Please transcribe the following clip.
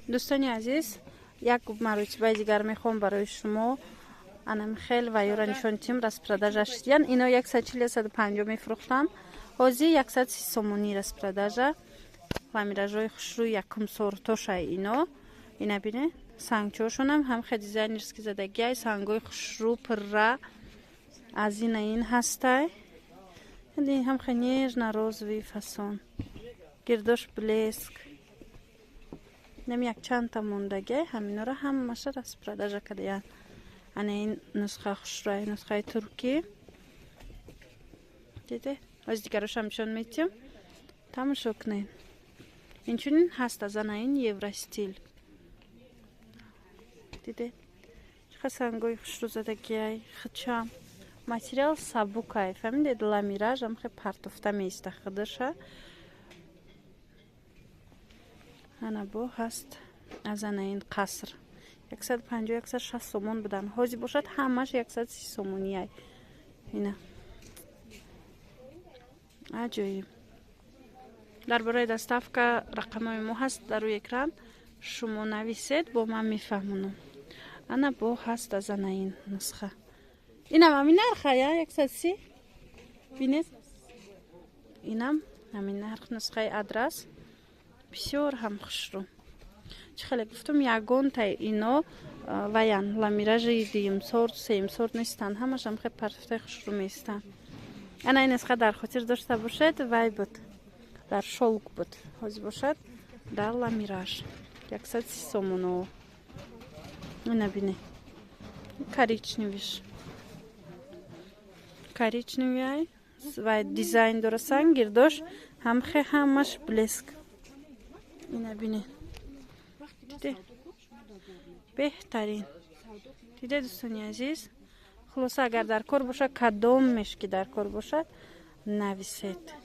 دوستانی عزیز، یک مرتبه دیگر میخوام برای شما انم خیل و یورا نشان تیم رسپرداژ اشتیان. اینا 140-150 میفروختم. حاضی 130 سومونی رسپرداژ و میراجای خوشروی یکم سورتوش اینا. اینا بینه سنگچوشون هم خیلی دیزاینرز که زدگی های سنگای خوشرو پر از این هسته. این هم خیلی نیج نروزوی فسون گردش بلسک. نم یک چند تا موندگی همینا را هم مشه رسپرداژ کردیم. این نسخه خوشروی نسخه ترکی دیده از دیگرش همشون میتیم تماشا کنین. اینچنین هست از این یوراستیل دیده چه سنگای خوشرو زدگی خچم ماتریال سابوکای فهمیدید لامیراژ هم خیلی پرتوفته میسته خودشه. انا بو هست از این قصر 150-160 سومون بدن. حاضی باشد همش 130 سومونی های اینا عجیب. در برای دستافکا رقمای ما هست در روی اکران شما نویسید با من میفهمونم. انا بو هست از این نسخه اینم همین نرخه یا 130 بینید اینم همین نرخ نسخه ادرس بسیار هم خوش رو چه خیلی گفتم یگون تا اینا ویان لامیراژ دیم سورت سیم سورت نیستن همش هم خیلی پرفکت خوش رو میستن. انا این نسخه در خاطر داشته باشد وای بود در شلک بود حاضر باشد در لامیراژ 130 سومونو اینا بینه کاریچنیوی و دیزاین درستن گردش هم خیلی همش بلسک اینا بینه دیده بهترین دیده دوستانی عزیز. خلاصه اگر در کار باشه کدام مش که در کار باشد نویسید.